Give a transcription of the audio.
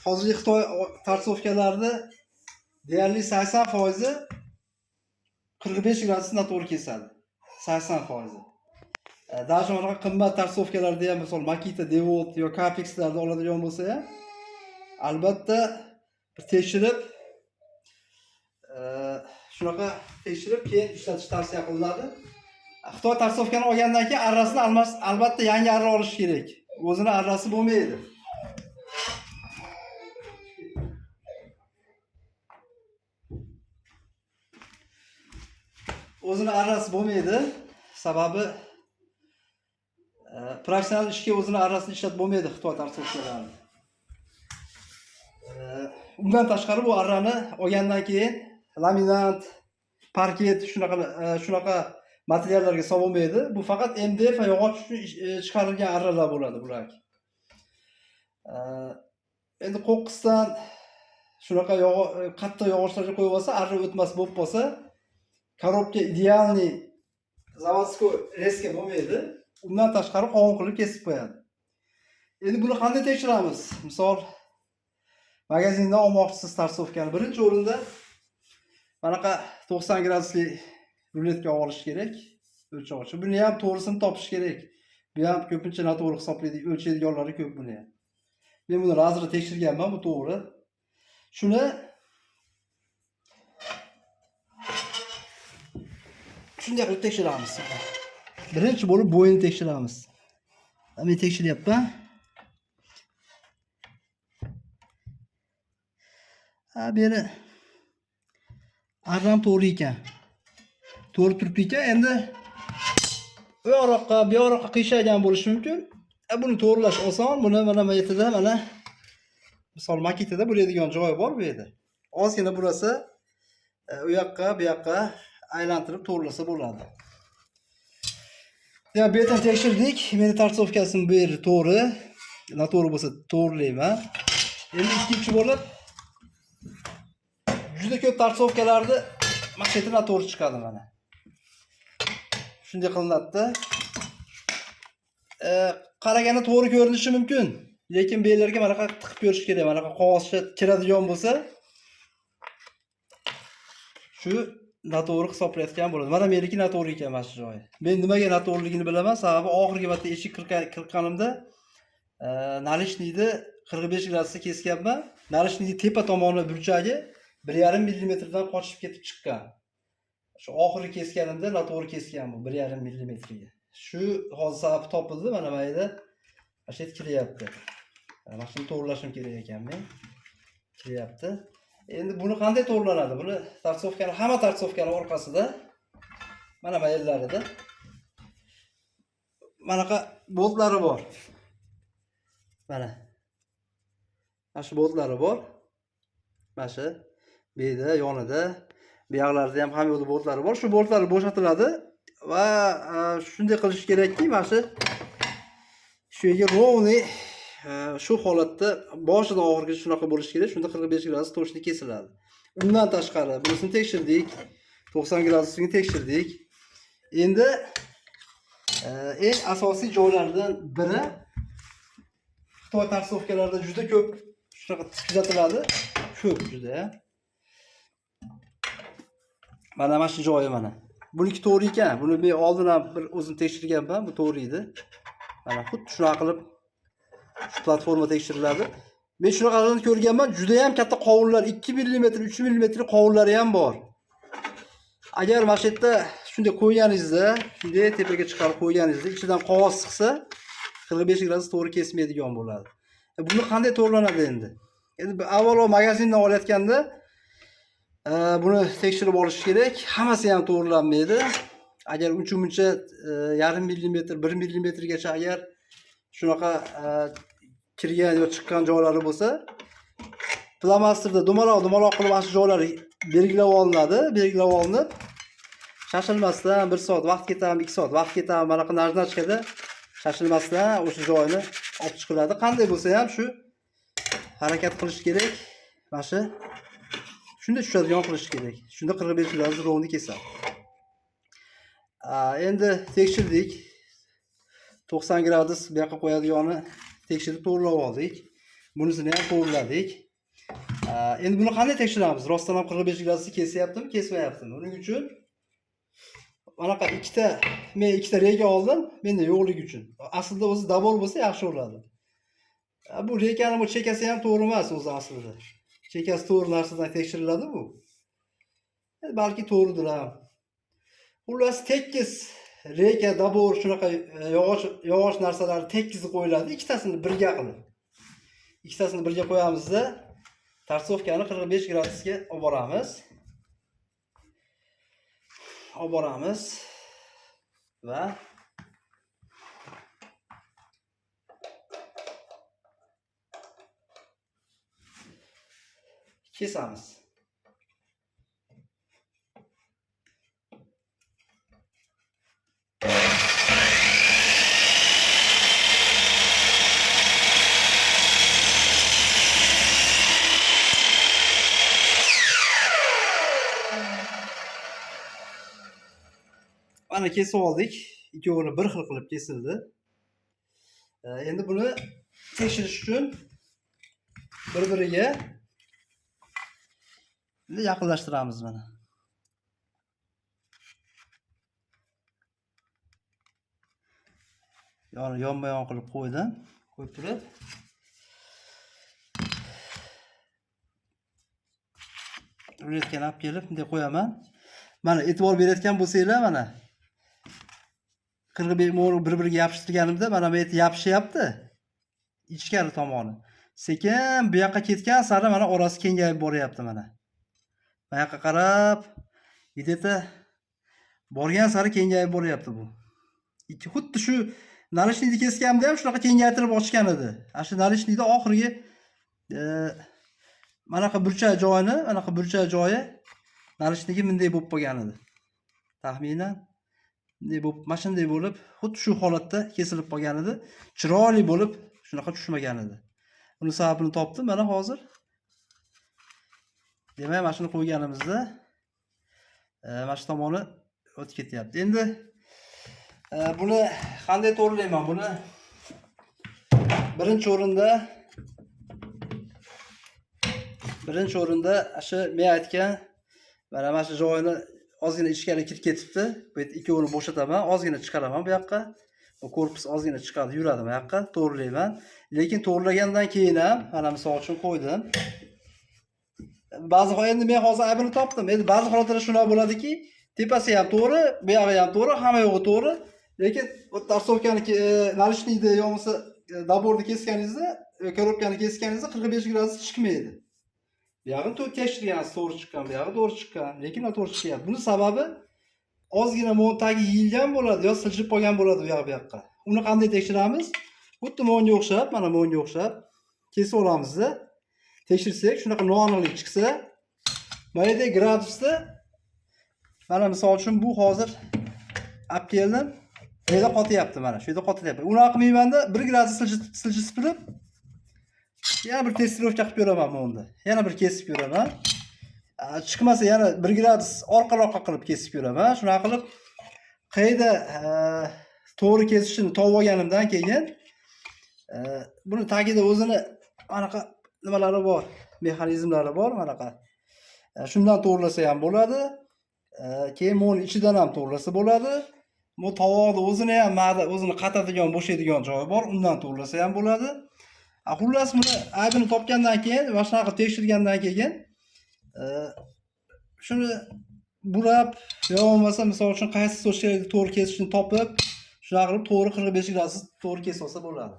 hozirgi Xitoy tarsovkalarida deyarli 80% 45 gradusda to'g'ri kesadi. 80%. Даже unaqa qimmat tarsovkalarda ham, misol Makita, Devolt yoki Capexlarda oladigan bo'lsa ham, albatta tekshirib, shunaqa tekshirib keyin ishlatish tavsiya qilinadi. Xitoy tarsovkani olgandan keyin arrasini albatta yangi arra olish kerak. O'zini arrasi bo'lmaydi. O'zini arrasi bo'lmaydi. Sababi professional ishga o'zini arrasini ishlatib bo'lmaydi Xitoy tarsovkalarida. Undan tashqari bu arrani olgandan keyin laminat, parket shunaqa materiallarga sololmaydi. Bu faqat MDF va yog'och uchun chiqarilgan arralar bo'ladi bular. Endi qo'qqisdan shunaqa qattiq yog'ochlarga qo'yib olsa, arra o'tmas bo'lib qolsa, korobka idealniy zavodskoy reska bo'lmaydi. Undan tashqari qovun qilib kesib qo'yadi. Endi buni qanday tekshiramiz? Misol magazindan olmoqchisiz tarsovkani. Birinchi o'rinda manaqa 90 gradusli ruletka olish kerak. O'lchog'ich. Buni ham to'g'risini topish kerak. Bu ham ko'pincha noto'g'ri hisoblaydi, o'lchaydiganlari ko'p buni ham. Men buni razri tekshirganman, bu to'g'ri. Shuni shunday qilib tekshiramiz. Birinchi bo'lib bo'yini tekshiramiz. Men tekshiryapman. Bu yerda arram to'g'ri ekan. To'g'ri turibdi ekan. Endi bu yoqqa qiyshaygan bo'lishi mumkin. Buni to'g'rilash oson. Buni mana bu yerda mana misol Makitada bo'ladigan joyi bor bu yerda. Ozgina burasi u yoqqa, bu yoqqa aylantirib to'g'rilasa bo'ladi. Demak, bu yerdan tekshirdik. Meni tarsovkasim bu yer to'g'ri. Noto'g'ri bo'lsa to'g'rilayman. Endi ikkinchi bo'lib juda ko'p tarsovkalarda maqsadi noto'g'ri chiqadi mana. Shunday qilinadi. Qaraganda to'g'ri ko'rinishi mumkin, lekin bu yerlarga mana qanaqa tiqib ko'rish kerak. Mana qanaqa qog'ozcha kiradigan bo'lsa, shu noto'g'ri hisoblayotgan bo'ladi. Mana meniki noto'g'ri ekan mana shu joyi. Men nimaga noto'g'riligini bilaman, sababi oxirgi marta eshik kirganimda nalishnikni 45 gradusda kesganman. Nalishnikning tepa tomoni burchagi 1,5 mm dan qochib ketib chiqqan. Shu oxirgi kesganimda noto'g'ri kesgan bu 1,5 mm ga. Shu hozir sababi topildi, mana bu yerda ashit kiryapti. Mana shuni to'g'rilashim kerak ekan men. Kiryapti. Endi buni qanday to'g'rilanadi? Buni hamma tarsovkaning orqasida mana bu yerlarida manaqa boltlari bor. Mana shu boltlari bor. Mana shu bu yerda yonida, bu yoqlarda ham hamma yo'lda boltlari bor. Shu boltlar bo'shatiladi va shunday qilish kerakki, mana shu yerga rovniy shu holatda boshidan oxirigacha shunaqa bo'lishi kerak. Shunda 45 gradus to'shni kesiladi. Undan tashqari bunisini tekshirdik. 90 gradusini tekshirdik. Endi eng asosiy joylardan biri Xitoy tarsovkalarida juda ko'p shunaqa kuzatiladi. Ko'p juda. Mana shu joyi mana. Buniki to'g'ri ekan. Buni men oldin ham bir o'zim tekshirganman, bu to'g'ri edi. Mana xuddi shunaqa qilib shu platforma tekshiriladi. Men shunaqalarni ko'rganman, juda ham katta qovunlar, 2 mm, 3 mm qovunlari ham bor. Agar mana shu yerda shunday qo'yganingizda, shunday tepaga chiqarib qo'yganingizda, ichidan qog'oz chiqsa, 45 gradus to'g'ri kesmaydigan bo'ladi. Buni qanday to'g'rilanadi endi? Endi avvalo magazindan olayotganda buni tekshirib olish kerak. Hammasi ham to'g'rilanmaydi. Agar uncha-muncha 0,5 mm, 1 mm gacha agar shunaqa kirgan yoki chiqqan joylari bo'lsa, plamasterda dumaloq qilib mana shu joylari belgilab olinadi. Belgilab olinib, shashilmasdan 1 soat vaqt ketadi, 2 soat vaqt ketadi, mana qanday najnachkada shashilmasdan o'sha joyini olib chiqiladi. Qanday bo'lsa ham shu harakat qilish kerak. Mana shu shunday tushadigan qilish kerak. Shunda 45 gradus rovni kesadi. Endi tekshirdik. 90 gradus bu yoqqa qo'yadigani tekshirib to'g'rilab oldik. Bunisini ham to'g'riladik. Endi buni qanday tekshiramiz? Rostdan ham 45 gradusda kesyaptimi, kesmayaptimi? Buning uchun anaqa men ikkita reka oldim, menda yo'qligi uchun. Aslida o'zi dabol bo'lsa yaxshi bo'ladi. Bu rekani bu chekasi ham to'g'ri emas o'zi aslida. Chekasi to'g'ri narsadan tekshiriladi bu. Balki to'g'ridir ham. Xullas tekis reka, dabor shunaqa yog'och narsalar tekizib qo'yiladi, ikkitasini birga qilib. Ikkitasini birga qo'yamizda tarsovkani 45 gradusga olib boramiz. Va kesamiz. Mana kesib oldik. Ikkovini bir xil qilib kesildi. Endi buni tekshirish uchun bir-biriga yaqinlashtiramiz mana. Yonma-yon qilib qo'ydim. Qo'yib turib ruletkani olib kelib bunday qo'yaman. Mana e'tibor berayotgan bo'lsanglar mana 45 mol bir-biriga yopishtirganimda mana bu yerda yopishyapti. Ichkari tomoni. Sekin bu yoqqa ketgan sari mana orasi kengayib boryapti mana. Bu yoqqa qarab, где-то borgan sari kengayib boryapti bu. Xuddi shu nalishnikni kesganimda ham shunaqa kengaytirib ochgan edi. Ana shu nalishnikda oxirgi manaqa burchak joyi nalishnigi bunday bo'lib qolgan edi. Taxminan bunday bo'lib, mana shunday bo'lib, xuddi shu holatda kesilib qolgan edi. Chiroyli bo'lib, shunaqa tushmagan edi. Uni sababini topdim mana hozir. Demak, mana shuni qo'yganimizda mana shu tomoni o'tib ketyapti. Endi buni qanday to'g'rilayman? Buni birinchi o'rinda shu men aytgan mana shu joyini ozgina ichkari kirib ketibdi. Bu yerda ikkovini bo'shataman, ozgina chiqaraman bu yoqqa. Bu korpus ozgina chiqadi, yuradi bu yoqqa, to'g'rilayman. Lekin to'g'rilagandan keyin ham mana misol uchun qo'ydim. Ba'zi endi men hozir aybini topdim. Endi ba'zi holatlarda shunday bo'ladiki, tepasi ham to'g'ri, bu yog'i ham to'g'ri, hamma yo'g'i to'g'ri. Lekin bu tarsovkani nalishnikni yo'qsa daborni kesganingizda, korobkani kesganingizda 45 gradus chiqmaydi. Bu yog'ini tekshirgansiz, to'g'ri chiqqan, bu yog'i to'g'ri chiqqan, lekin noto'g'ri chiqyapti. Buni sababi ozgina montagi yeyilgan bo'ladi yo siljib qolgan bo'ladi bu yoqqa. Uni qanday tekshiramiz? Xuddi monga o'xshab, mana monga o'xshab kesib olamizda. Tekshirsak, shunaqa noaniqlik chiqsa, mana gradusda mana misol uchun bu hozir olib keldim. Bu yerda qotyapti mana, shu yerda qotyapti. Uni qilmaymanda 1 gradus siljib turib, yana bir testirovka qilib ko'raman bunda. Yana bir kesib ko'raman. Chiqmasa yana 1 gradus orqa-roqqa qilib kesib ko'raman. Shunaqa qilib qayda to'g'ri kesishini topib olganimdan keyin buni tagida o'zini anaqa nimalari bor, mexanizmlari bor manaqa. Shundan to'g'rilasa ham bo'ladi. Keyin buni ichidan ham to'g'rilasa bo'ladi. Bu tovoqni o'zini ham o'zini qatadigan, bo'shaydigan joyi bor, undan to'g'rilasa ham bo'ladi. Xullas buni aybini topgandan keyin va shunaqa tekshirgandan keyin shuni burab, yo bo'lmasa misol uchun qaysi to'g'ri kesishni topib, shunaqa qilib to'g'ri 45 gradus to'g'ri kesib olsa bo'ladi.